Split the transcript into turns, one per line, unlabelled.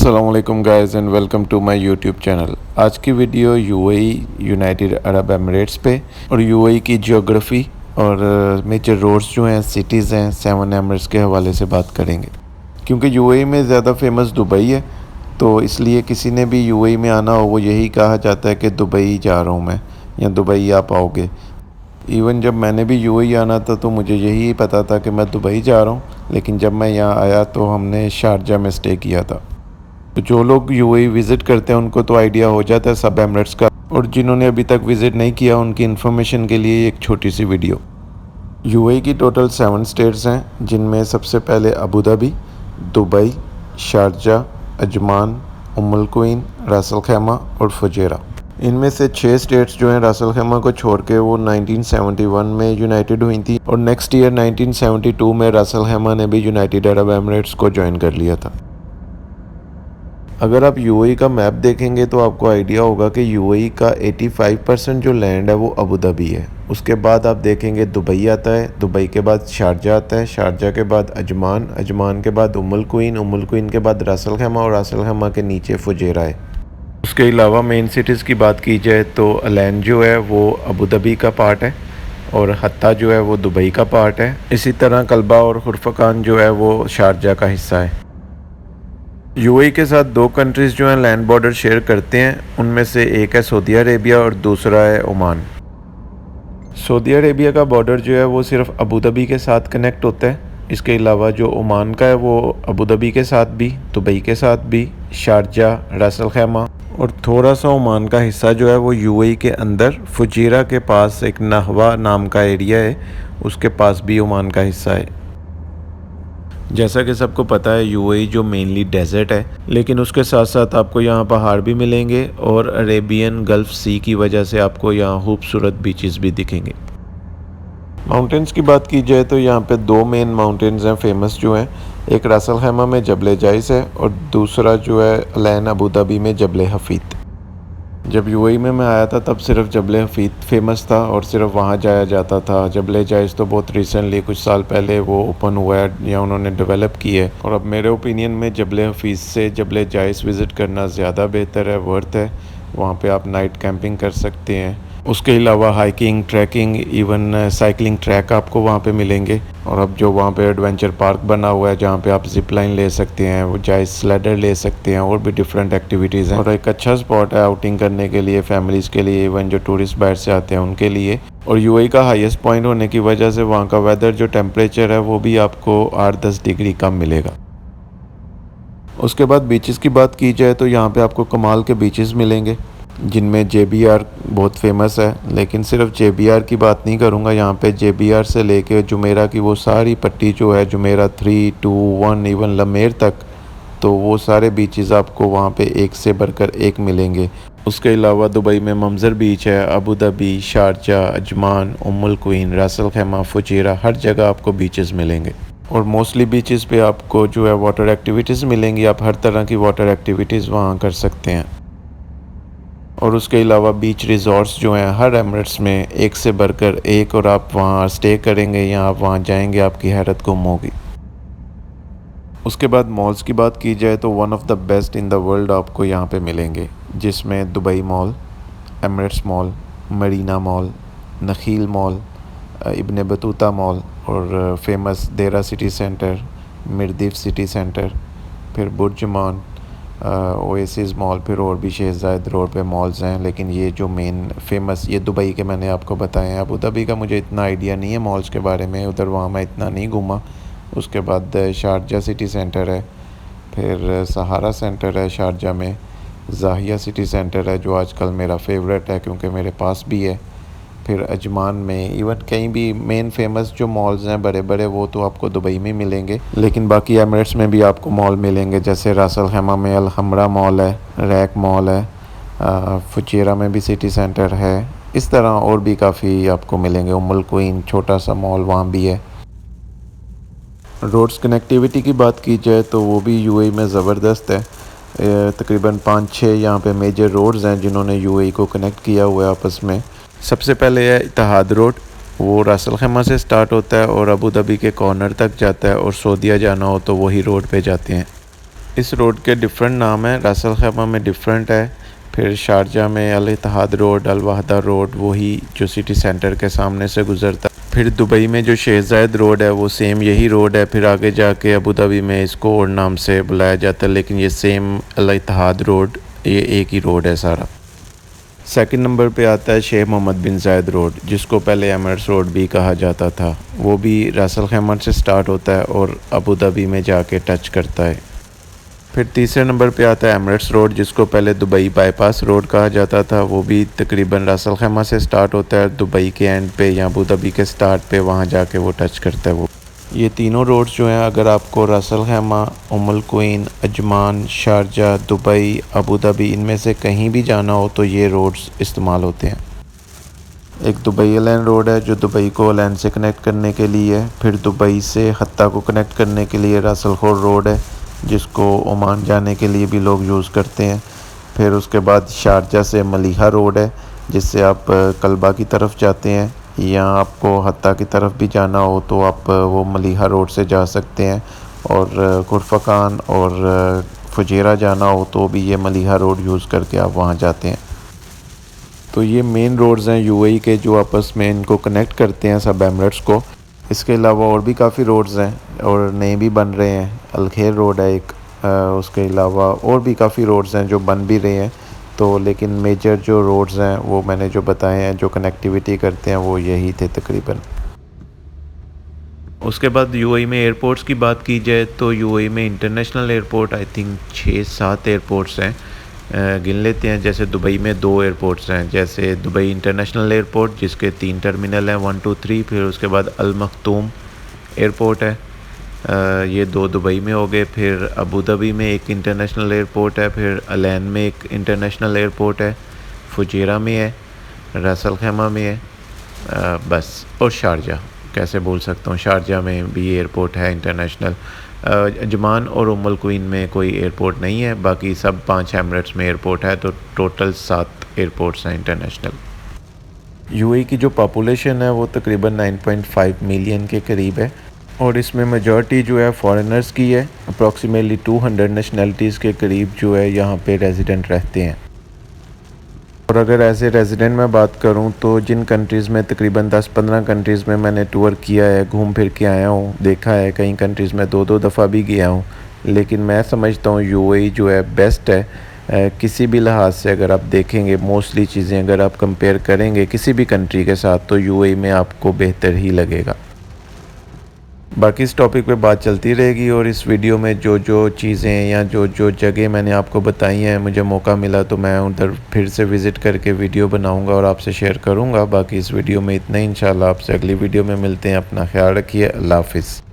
अस्सलामुअलैकुम guys and welcome to my YouTube channel. आज की video UAE united Arab emirates पे और यूएई की ज्योग्राफी और मेजर रोड्स जो हैं, सिटीज़ हैं, 7 एमिरेट्स के हवाले से बात करेंगे। क्योंकि यूएई में ज़्यादा फेमस दुबई है, तो इसलिए किसी ने भी यूएई में आना हो वो यही कहा जाता है कि दुबई जा रहा हूँ मैं, या दुबई आप आओगे। इवन जब मैंने भी यूएई आना था तो मुझे यही पता था कि मैं दुबई जा रहा हूँ, लेकिन जब मैं यहाँ आया तो हमने शारजा में स्टे किया था। तो जो लोग यूएई विज़िट करते हैं उनको तो आइडिया हो जाता है सब एमिरेट्स का, और जिन्होंने अभी तक विज़िट नहीं किया उनकी इन्फॉर्मेशन के लिए एक छोटी सी वीडियो। यूएई की टोटल 7 स्टेट्स हैं, जिनमें सबसे पहले Abu Dhabi, Dubai, Sharjah, Ajman, Umm al Quwain, Ras Al खैमा और फुजैरा। इनमें से 6 स्टेट्स जो हैं रास अल खैमा को छोड़ के वो 1971 में यूनाइटेड हुई थी, और नेक्स्ट ईयर 1972 में रास अल खैमा ने भी यूनाइटेड अरब एमिरेट्स को ज्वाइन कर लिया था। अगर आप यूएई का मैप देखेंगे तो आपको आइडिया होगा कि यूएई का 85% जो लैंड है वो अबू धाबी है। उसके बाद आप देखेंगे दुबई आता है, दुबई के बाद शारजा आता है, शारजा के बाद अजमान, अजमान के बाद उम्मुल क्वीन के बाद रास अल खैमा, और रास अल खैमा के नीचे फुजैरा है। उसके अलावा मेन सिटीज़ की बात की जाए तो अलैन जो है वो अबू धाबी का पार्ट है, और हत्ता जो है वो दुबई का पार्ट है। इसी तरह कल्बा और खुरफकान जो है वो शारजा का हिस्सा है। यूएई के साथ 2 कंट्रीज़ जो हैं लैंड बॉर्डर शेयर करते हैं, उनमें से एक है सऊदी अरेबिया और दूसरा है ओमान। सऊदी अरेबिया का बॉर्डर जो है वो सिर्फ अबू धाबी के साथ कनेक्ट होता है। इसके अलावा जो ओमान का है वो अबू धाबी के साथ भी, दुबई के साथ भी, शारजा, रास अल खैमा, और थोड़ा सा ओमान का हिस्सा जो है वो यूएई के अंदर फुजैरा के पास एक नहवा नाम का एरिया है, उसके पास भी ओमान का हिस्सा है। जैसा कि सबको पता है यूएई जो मेनली डेजर्ट है, लेकिन उसके साथ साथ आपको यहाँ पहाड़ भी मिलेंगे, और अरेबियन गल्फ सी की वजह से आपको यहाँ खूबसूरत बीचेस भी दिखेंगे। माउंटेन्स की बात की जाए तो यहाँ पे 2 मेन माउंटेन्स हैं फेमस जो हैं, एक रास अल खैमा में जबल जाइस है, और दूसरा जो है अलैन अबू धाबी में जबल हफीद। जब यूएई में मैं आया था तब सिर्फ जबल हफीद फेमस था और सिर्फ वहाँ जाया जाता था। जबल जाइस तो बहुत रिसेंटली कुछ साल पहले वो ओपन हुआ है या उन्होंने डेवलप की है, और अब मेरे ओपिनियन में जबल हफीद से जबल जाइस विज़िट करना ज़्यादा बेहतर है, वर्थ है। वहाँ पे आप नाइट कैंपिंग कर सकते हैं। उसके अलावा hiking, trekking, even cycling track आपको वहाँ पे मिलेंगे। और अब जो वहाँ पे एडवेंचर पार्क बना हुआ है जहाँ पे आप जिप लाइन ले सकते हैं, वो जाइस स्लाइडर ले सकते हैं, और भी डिफरेंट एक्टिविटीज़ हैं। और एक अच्छा स्पॉट है आउटिंग करने के लिए, फैमिलीज़ के लिए, इवन जो टूरिस्ट बाहर से आते हैं उनके लिए। और यूएई का हाईएस्ट पॉइंट होने की वजह से वहाँ का वेदर जो टेम्परेचर है वो भी आपको 8-10 डिग्री कम मिलेगा। उसके बाद बीचेस की बात की जाए तो यहाँ पे आपको कमाल के बीचेस मिलेंगे, जिनमें जेबीआर बहुत फेमस है। लेकिन सिर्फ जेबीआर की बात नहीं करूँगा, यहाँ पे जेबीआर से लेके जुमेरा की वो सारी पट्टी जो है, जुमेरा 3, 2, 1, इवन लमेर तक, तो वो सारे बीचेस आपको वहाँ पे एक से बढ़कर एक मिलेंगे। उसके अलावा दुबई में मंजर बीच है, Abu Dhabi, Sharjah, Ajman, Umm al Quwain, Ras Al खैमा, फुजैरा, हर जगह आपको बीचेस मिलेंगे। और मोस्टली बीचेस पे आपको जो है वाटर एक्टिविटीज़ मिलेंगी, आप हर तरह की वाटर एक्टिविटीज़ वहाँ कर सकते हैं। और उसके अलावा बीच रिजॉर्ट्स जो हैं हर एमिरेट्स में एक से बढ़कर एक, और आप वहाँ स्टे करेंगे या आप वहाँ जाएंगे आपकी हैरत गुम होगी। उसके बाद मॉल्स की बात की जाए तो one of the best in the world आपको यहाँ पे मिलेंगे, जिसमें Dubai Mall, Emirates Mall, Marina Mall, Nakheel Mall, Ibn Battuta Mall, और famous Deira City Centre, Mirdif City Centre, फिर बुर्जमान, ओएसिस मॉल, फिर और भी शेख ज़ायद रोड पे मॉल्स हैं। लेकिन ये जो मेन फेमस ये दुबई के मैंने आपको बताए हैं। अबू धाबी का मुझे इतना आइडिया नहीं है मॉल्स के बारे में, उधर वहाँ मैं इतना नहीं घूमा। उसके बाद शारजा सिटी सेंटर है, फिर सहारा सेंटर है शारजा में, ज़ाहिया सिटी सेंटर है जो आजकल मेरा फेवरेट है क्योंकि मेरे पास भी है, फिर अजमान में, इवन कहीं भी मेन फेमस जो मॉल्स हैं बड़े बड़े वो तो आपको दुबई में मिलेंगे। लेकिन बाकी एमिरेट्स में भी आपको मॉल मिलेंगे, जैसे रास अल खैमा में अल हमरा मॉल है, रैक मॉल है, फुजैरा में भी सिटी सेंटर है। इस तरह और भी काफ़ी आपको मिलेंगे। उम्मुल क्वीन छोटा सा मॉल वहाँ भी है। रोड्स कनेक्टिविटी की बात की जाए तो वो भी यूएई में ज़बरदस्त है। तकरीबन 5-6 यहाँ पे मेजर रोड्स हैं जिन्होंने यूएई को कनेक्ट किया हुआ है आपस में। सबसे पहले है इत्तेहाद रोड, वो रास अल खैमा से स्टार्ट होता है और अबू धाबी के कॉर्नर तक जाता है, और सऊदीया जाना हो तो वही रोड पे जाते हैं। इस रोड के डिफरेंट नाम हैं, रास अल खैमा में डिफरेंट है, फिर शारजा में अल इत्तेहाद रोड, अल वहदा रोड वही जो सिटी सेंटर के सामने से गुज़रता है। फिर दुबई में जो शेख ज़ायद रोड है वो सेम यही रोड है। फिर आगे जाके अबू धाबी में इसको और नाम से बुलाया जाता है, लेकिन ये सेम अल इत्तेहाद रोड, ये एक ही रोड है सारा। सेकंड नंबर पे आता है शेख मोहम्मद बिन ज़ायद रोड, जिसको पहले एमिरेट्स रोड भी कहा जाता था। वो भी रास अल खैमा से स्टार्ट होता है और अबू धाबी में जाके टच करता है। फिर तीसरे नंबर पे आता है एमिरेट्स रोड, जिसको पहले दुबई बाईपास रोड कहा जाता था। वो भी तकरीबन रास अल खैमा से स्टार्ट होता है, दुबई के एंड पे या अबू धाबी के स्टार्ट पे वहाँ जाके वो टच करता है। वो ये तीनों रोड्स जो हैं, अगर आपको Ras Al Khaimah, Umm al Quwain, Ajman, Sharjah, Dubai, Abu Dhabi इनमें से कहीं भी जाना हो तो ये रोड्स इस्तेमाल होते हैं। एक दुबई एयरलाइन रोड है जो दुबई को एयरलाइन से कनेक्ट करने के लिए है। फिर दुबई से हत्ता को कनेक्ट करने के लिए रास अल खौर रोड है, जिसको ओमान जाने के लिए भी लोग यूज़ करते हैं। फिर उसके बाद शारजा से मलीहा रोड है, जिससे आप कल्बा की तरफ जाते हैं, या आपको हत्ता की तरफ भी जाना हो तो आप वो मलीहा रोड से जा सकते हैं। और खुरफकान और फुजेरा जाना हो तो भी ये मलीहा रोड यूज़ करके आप वहाँ जाते हैं। तो ये मेन रोड्स हैं यूएई के जो आपस में इनको कनेक्ट करते हैं सब एमिरेट्स को। इसके अलावा और भी काफ़ी रोड्स हैं और नए भी बन रहे हैं। अलखेर रोड है एक, उसके अलावा और भी काफ़ी रोड्स हैं जो बन भी रहे हैं। तो लेकिन मेजर जो रोड्स हैं वो मैंने जो बताए हैं जो कनेक्टिविटी करते हैं वो यही थे तकरीबन। उसके बाद यूएई में एयरपोर्ट्स की बात की जाए तो यूएई में international airport I think 6-7 airports हैं, गिन लेते हैं। जैसे दुबई में 2 एयरपोर्ट्स हैं, जैसे दुबई इंटरनेशनल एयरपोर्ट जिसके 3 टर्मिनल हैं 1 2 3। फिर उसके बाद अल मखतूम एयरपोर्ट है, ये 2 दुबई में हो गए। फिर अबू धाबी में एक इंटरनेशनल एयरपोर्ट है, फिर अलैन में एक इंटरनेशनल एयरपोर्ट है, फुजेरा में है, रास अल खैमा में है, बस। और शारजा कैसे बोल सकता हूँ, शारजा में भी एयरपोर्ट है इंटरनेशनल। अजमान और उम्मुल क्वीन में कोई एयरपोर्ट नहीं है, बाकी सब 5 एमिरेट्स में एयरपोर्ट है, तो टोटल 7 एयरपोर्ट्स हैं इंटरनेशनल। यूएई की जो पॉपुलेशन है वो तकरीबन 9.5 मिलियन के करीब है, और इसमें मेजॉरिटी जो है फॉरेनर्स की है। अप्रॉक्सीमेटली 200 नेशनलिटीज़ के करीब जो है यहाँ पे रेजिडेंट रहते हैं। और अगर एज ए रेजिडेंट में बात करूं तो जिन कंट्रीज़ में तकरीबन 10-15 कंट्रीज़ में मैंने टूर किया है, घूम फिर के आया हूं, देखा है, कई कंट्रीज़ में 2-2 दफ़ा भी गया हूं, लेकिन मैं समझता हूं यूएई जो है बेस्ट है। किसी भी लिहाज से अगर आप देखेंगे, मोस्टली चीज़ें अगर आप कंपेयर करेंगे किसी भी कंट्री के साथ, तो यूएई में आपको बेहतर ही लगेगा। बाकी इस टॉपिक पे बात चलती रहेगी, और इस वीडियो में जो जो चीज़ें या जो जो जगह मैंने आपको बताई हैं, मुझे मौका मिला तो मैं उधर फिर से विज़िट करके वीडियो बनाऊंगा और आपसे शेयर करूंगा। बाकी इस वीडियो में इतना ही, इंशाल्लाह आपसे अगली वीडियो में मिलते हैं। अपना ख्याल रखिए, अल्लाह हाफ़िज़।